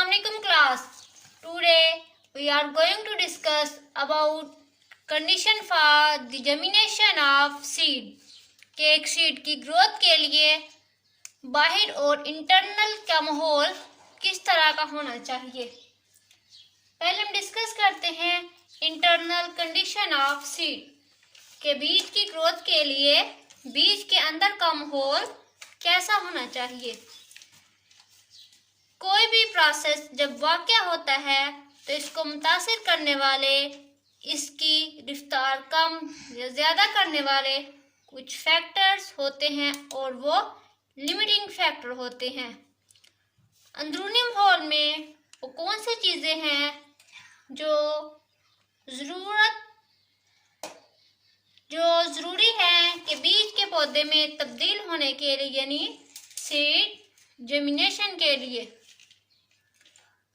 Assalamualaikum class. Today we are going to discuss about condition for the germination of seed. कि एक seed की growth के लिए बाहर और इंटरनल का माहौल किस तरह का होना चाहिए। पहले हम डिस्कस करते हैं इंटरनल कंडीशन ऑफ सीड के बीज की ग्रोथ के लिए बीज के अंदर का माहौल कैसा होना चाहिए। कोई भी प्रोसेस जब वाक़या होता है तो इसको मुतासिर करने वाले, इसकी रफ्तार कम या ज़्यादा करने वाले कुछ फैक्टर्स होते हैं और वो लिमिटिंग फैक्टर होते हैं। अंदरूनी माहौल में वो कौन सी चीज़ें हैं जो ज़रूरी है कि बीज के पौधे में तब्दील होने के लिए, यानी सीड जर्मिनेशन के लिए।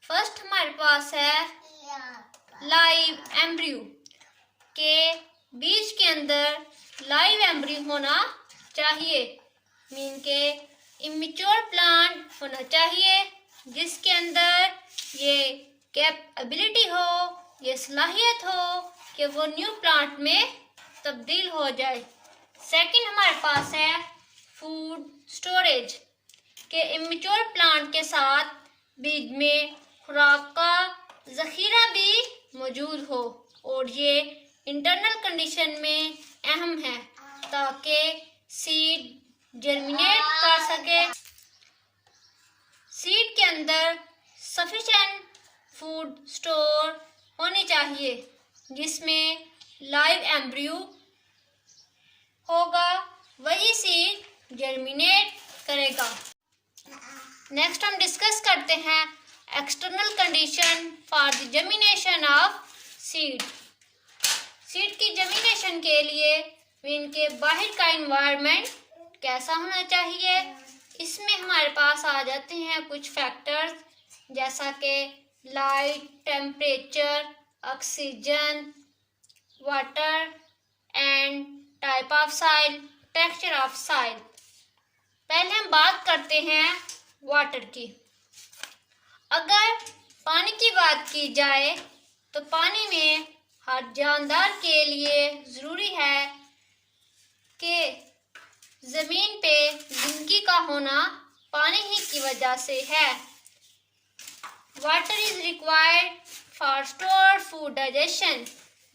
फर्स्ट हमारे पास है लाइव एम्ब्रियो के बीज के अंदर लाइव एम्ब्रियो होना चाहिए, मीन के इमेच्योर प्लांट होना चाहिए जिसके अंदर ये कैपेबिलिटी हो, ये सलाहियत हो कि वो न्यू प्लांट में तब्दील हो जाए। सेकंड हमारे पास है फूड स्टोरेज के इमेच्योर प्लांट के साथ बीज में खुराक का ज़ख़ीरा भी मौजूद हो और ये इंटरनल कंडीशन में अहम है ताकि सीड जर्मिनेट कर सके। सीड के अंदर सफिशिएंट फूड स्टोर होनी चाहिए जिसमें लाइव एम्ब्रियो होगा, वही सीड जर्मिनेट करेगा। नेक्स्ट हम डिस्कस करते हैं external condition for the germination of seed. Seed की जर्मिनेशन के लिए इनके बाहर का एनवायरनमेंट कैसा होना चाहिए। इसमें हमारे पास आ जाते हैं कुछ फैक्टर्स जैसा कि light, temperature, oxygen, water and type of soil, texture of soil. पहले हम बात करते हैं वाटर की। अगर पानी की बात की जाए तो पानी में हर जानदार के लिए ज़रूरी है कि ज़मीन पे ज़िंदगी का होना पानी ही की वजह से है। Water is required for store food digestion.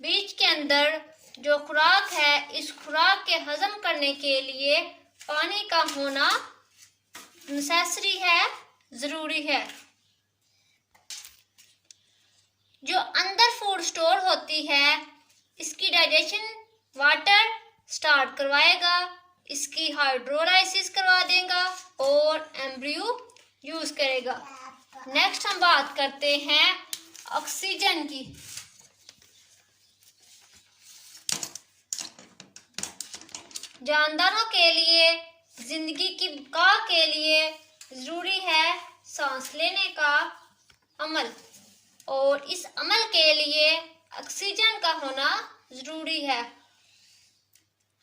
बीज के अंदर जो खुराक है, इस खुराक के हजम करने के लिए पानी का होना नेसेसरी है, ज़रूरी है। जो अंदर फूड स्टोर होती है इसकी डाइजेशन वाटर स्टार्ट करवाएगा, इसकी हाइड्रोलाइसिस करवा देगा और एम्ब्रियो यूज करेगा। नेक्स्ट हम बात करते हैं ऑक्सीजन की। जानदारों के लिए जिंदगी की बका के लिए जरूरी है सांस लेने का अमल और इस अमल के लिए ऑक्सीजन का होना जरूरी है।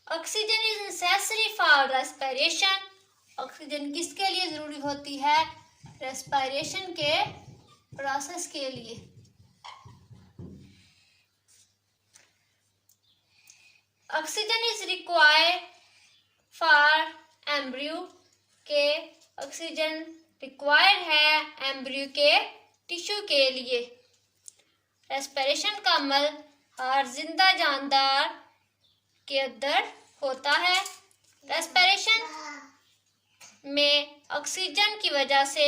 Oxygen is necessary for respiration. Oxygen किसके लिए जरूरी होती है? रेस्पिरेशन के प्रोसेस के लिए। Oxygen is required for embryo के ऑक्सीजन रिक्वायर्ड है एम्ब्रियो के टिश्यू के लिए। रेस्पिरेशन का अमल हर जिंदा जानदार के अंदर होता है। रेस्पिरेशन में ऑक्सीजन की वजह से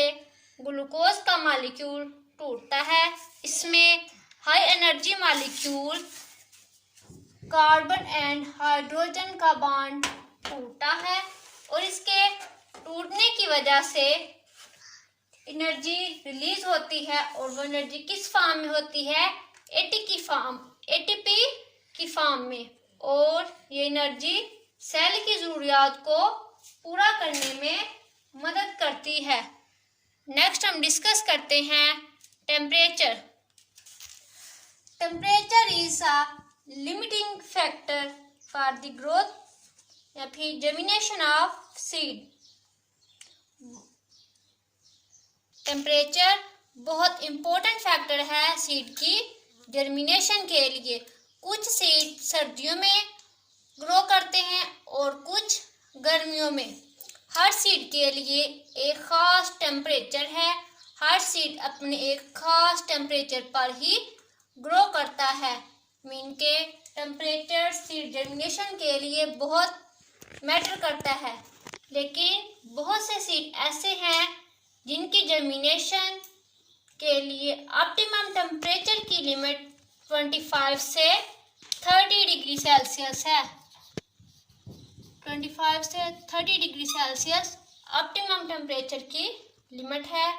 ग्लूकोज का मॉलिक्यूल टूटता है। इसमें high energy molecule carbon and hydrogen का बॉन्ड टूटता है और इसके टूटने की वजह से एनर्जी रिलीज होती है और वो एनर्जी किस फॉर्म में होती है? एटीपी की फॉर्म में, और ये एनर्जी सेल की ज़रूरियात को पूरा करने में मदद करती है। नेक्स्ट हम डिस्कस करते हैं temperature. Temperature is a limiting factor for the growth या फिर जर्मिनेशन ऑफ सीड। टेम्परेचर बहुत इम्पोर्टेंट फैक्टर है सीड की जर्मिनेशन के लिए। कुछ सीड सर्दियों में ग्रो करते हैं और कुछ गर्मियों में। हर सीड के लिए एक ख़ास टेम्परेचर है। हर सीड अपने एक ख़ास टेम्परेचर पर ही ग्रो करता है। मीन के टेम्परेचर सीड जर्मिनेशन के लिए बहुत मैटर करता है। लेकिन बहुत से सीड ऐसे हैं जिनकी जर्मिनेशन के लिए ऑप्टिमम टेम्परेचर की लिमिट 25 से 30 डिग्री सेल्सियस है। 25 से 30 डिग्री सेल्सियस ऑप्टिमम टेम्परेचर की लिमिट है।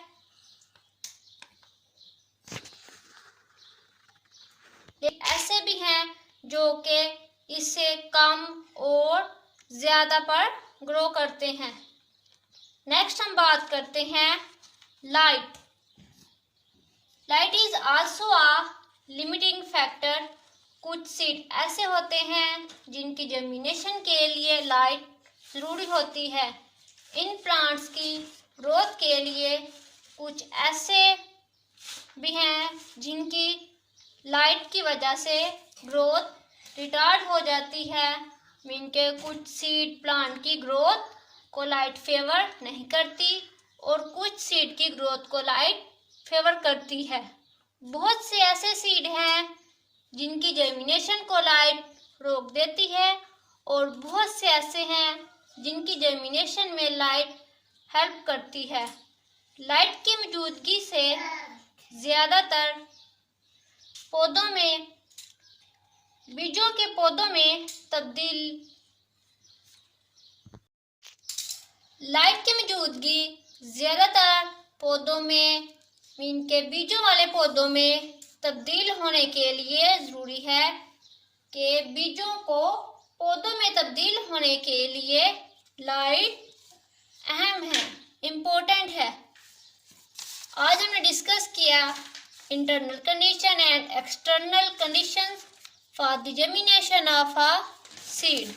ऐसे भी हैं जो कि इससे कम और ज़्यादा पर ग्रो करते हैं। नेक्स्ट हम बात करते हैं light. Light is also a limiting factor. कुछ सीड ऐसे होते हैं जिनकी जर्मिनेशन के लिए लाइट ज़रूरी होती है। इन प्लांट्स की ग्रोथ के लिए कुछ ऐसे भी हैं जिनकी लाइट की वजह से ग्रोथ रिटार्ड हो जाती है। मीन के कुछ सीड प्लांट की ग्रोथ को लाइट फेवर नहीं करती और कुछ सीड की ग्रोथ को लाइट फेवर करती है। बहुत से ऐसे सीड हैं जिनकी जर्मिनेशन को लाइट रोक देती है और बहुत से ऐसे हैं जिनकी जर्मिनेशन में लाइट हेल्प करती है। लाइट की मौजूदगी से ज़्यादातर पौधों में बीजों के पौधों में लाइट की मौजूदगी ज़्यादातर पौधों में मीन के बीजों वाले पौधों में तब्दील होने के लिए ज़रूरी है कि बीजों को पौधों में तब्दील होने के लिए लाइट अहम है, इम्पोर्टेंट है। आज हमने डिस्कस किया internal condition and external conditions for the germination of a seed.